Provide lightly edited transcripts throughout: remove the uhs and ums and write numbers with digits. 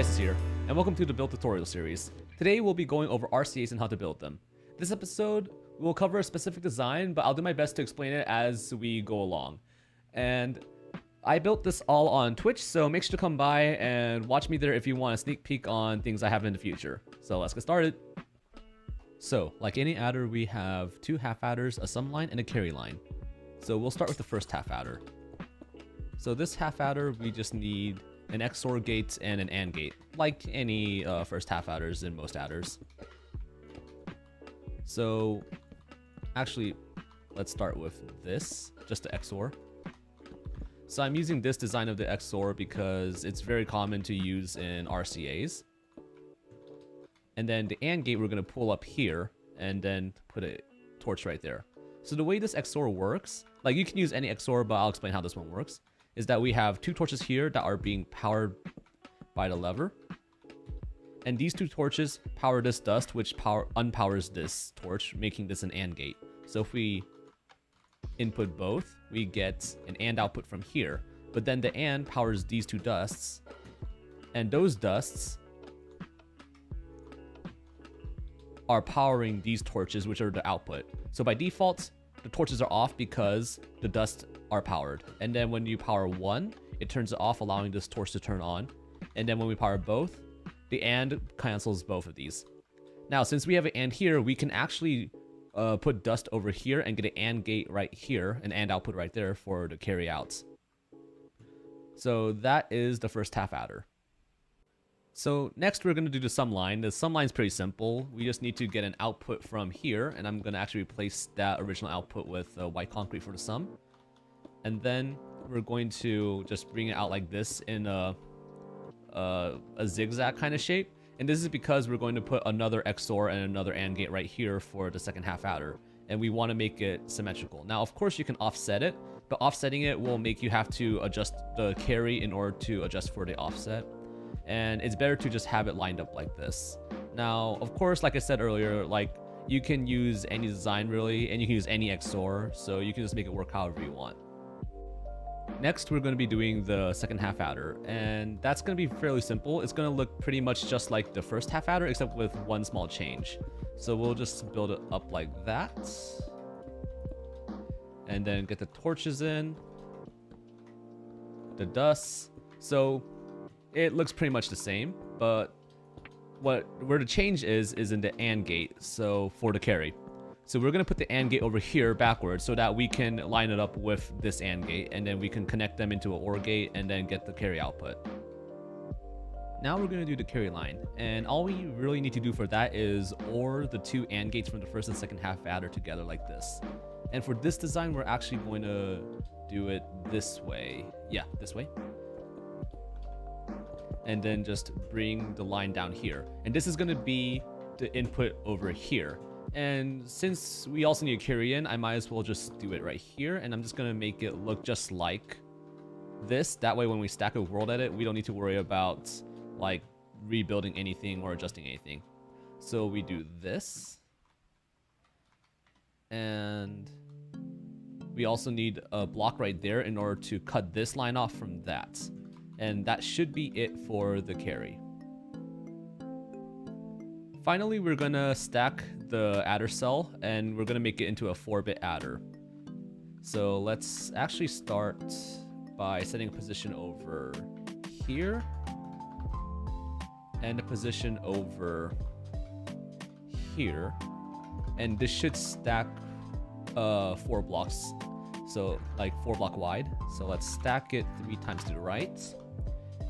Slices here, and welcome to the Build Tutorial series. Today we'll be going over RCAs and how to build them. This episode will cover a specific design, but I'll do my best to explain it as we go along. And I built this all on Twitch, so make sure to come by and watch me there if you want a sneak peek on things I have in the future. So let's get started. So, like any adder, we have two half adders, a sum line, and a carry line. So we'll start with the first half adder. So this half adder, we just need an XOR gate and an AND gate, like any first half adders in most adders. So actually, let's start with this, just the XOR. So I'm using this design of the XOR because it's very common to use in RCAs. And then the AND gate we're going to pull up here and then put a torch right there. So the way this XOR works, like you can use any XOR, but I'll explain how this one works, is that we have two torches here that are being powered by the lever. And these two torches power this dust, which unpowers this torch, making this an AND gate. So if we input both, we get an AND output from here. But then the AND powers these two dusts, and those dusts are powering these torches, which are the output. So by default, the torches are off because the dusts are powered. And then when you power one, it turns it off, allowing this torch to turn on. And then when we power both, the AND cancels both of these. Now, since we have an AND here, we can actually put dust over here and get an AND gate right here, an AND output right there for the carry outs. So that is the first half adder. So next we're going to do the sum line. The sum line is pretty simple. We just need to get an output from here, and I'm going to actually replace that original output with white concrete for the sum. And then we're going to just bring it out like this in a zigzag kind of shape. And this is because we're going to put another XOR and another AND gate right here for the second half adder. And we want to make it symmetrical. Now, of course, you can offset it, but offsetting it will make you have to adjust the carry in order to adjust for the offset. And it's better to just have it lined up like this. Now, of course, like I said earlier, like you can use any design really, and you can use any XOR, so you can just make it work however you want. Next, we're going to be doing the second half adder, and that's going to be fairly simple. It's going to look pretty much just like the first half adder, except with one small change. So we'll just build it up like that, and then get the torches in, the dust. So it looks pretty much the same, but where the change is in the AND gate, so for the carry. So we're going to put the AND gate over here backwards so that we can line it up with this AND gate, and then we can connect them into an OR gate and then get the carry output. Now we're going to do the carry line, and all we really need to do for that is OR the two AND gates from the first and second half adder together like this. And for this design, we're actually going to do it this way. Yeah, this way. And then just bring the line down here. And this is going to be the input over here. And since we also need a carry in, I might as well just do it right here. And I'm just going to make it look just like this. That way when we stack a world edit, we don't need to worry about like rebuilding anything or adjusting anything. So we do this. And we also need a block right there in order to cut this line off from that. And that should be it for the carry. Finally, we're going to stack the adder cell, and we're going to make it into a 4-bit adder. So let's actually start by setting a position over here and a position over here. And this should stack 4 blocks, so like 4 block wide. So let's stack it 3 times to the right.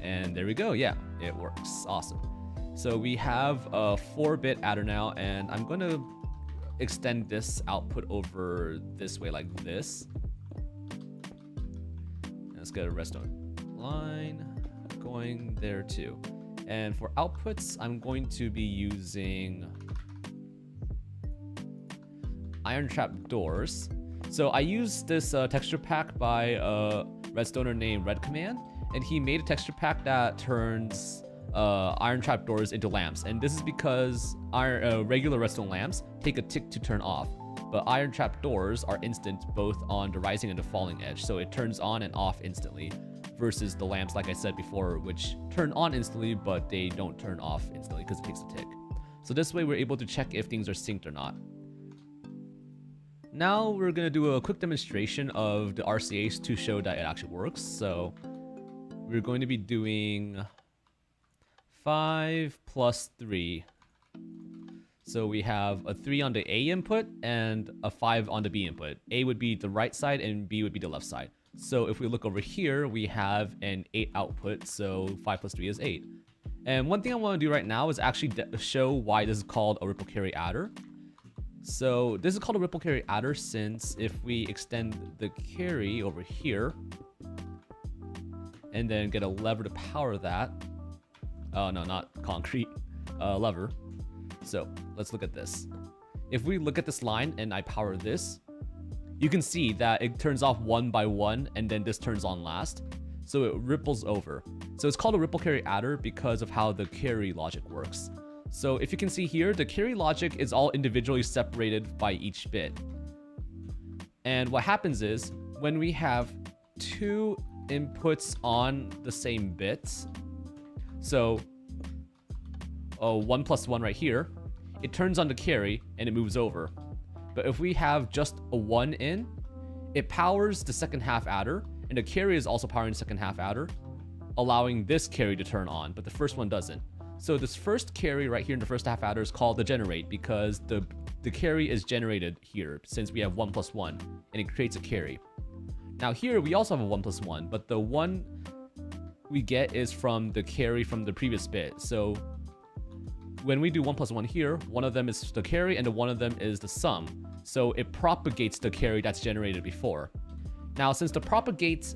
And there we go. Yeah, it works. Awesome. So we have a 4-bit adder now, and I'm going to extend this output over this way like this. Let's get a redstone line going there too. And for outputs, I'm going to be using iron trap doors. So I used this texture pack by a redstoner named Red Command, and he made a texture pack that turns iron trap doors into lamps. And this is because regular redstone lamps take a tick to turn off, but iron trap doors are instant both on the rising and the falling edge, so it turns on and off instantly. versus the lamps, like I said before, which turn on instantly, but they don't turn off instantly because it takes a tick. So this way we're able to check if things are synced or not. Now we're going to do a quick demonstration of the RCAs to show that it actually works. So we're going to be doing 5 plus 3. So we have a 3 on the A input and a 5 on the B input. A would be the right side and B would be the left side. So if we look over here, we have an 8 output, so 5 plus 3 is 8. And one thing I want to do right now is actually show why this is called a ripple carry adder. So this is called a ripple carry adder since if we extend the carry over here and then get a lever to power that. Oh no, not concrete, lever. So let's look at this. If we look at this line and I power this, you can see that it turns off one by one and then this turns on last. So it ripples over. So it's called a ripple carry adder because of how the carry logic works. So if you can see here, the carry logic is all individually separated by each bit. And what happens is when we have 2 inputs on the same bits, so 1 plus 1 right here, it turns on the carry and it moves over. But if we have just a 1 in, it powers the second half adder, and the carry is also powering the second half adder, allowing this carry to turn on, but the first one doesn't. So this first carry right here in the first half adder is called the generate because the carry is generated here since we have 1 plus 1 and it creates a carry. Now here we also have a 1 plus 1, but the 1 we get is from the carry from the previous bit. So when we do 1 plus 1 here, one of them is the carry and one of them is the sum. So it propagates the carry that's generated before. Now since the propagate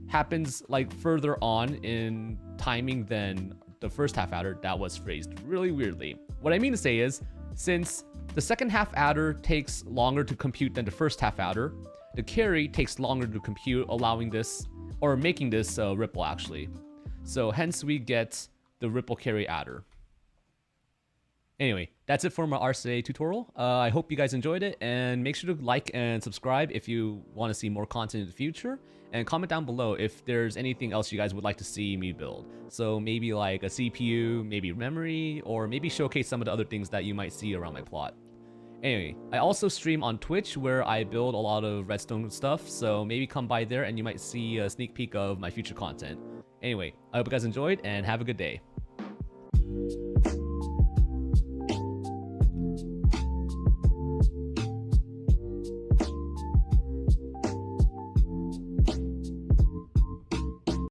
happens like further on in timing than the first half adder, that was phrased really weirdly. What I mean to say is, since the second half adder takes longer to compute than the first half adder, the carry takes longer to compute, allowing this, or making this ripple actually. So hence we get the ripple carry adder. Anyway, that's it for my RCA tutorial. I hope you guys enjoyed it, and make sure to like and subscribe if you want to see more content in the future, and comment down below if there's anything else you guys would like to see me build. So maybe like a CPU, maybe memory, or maybe showcase some of the other things that you might see around my plot. Anyway, I also stream on Twitch where I build a lot of redstone stuff, so maybe come by there and you might see a sneak peek of my future content. Anyway, I hope you guys enjoyed and have a good day.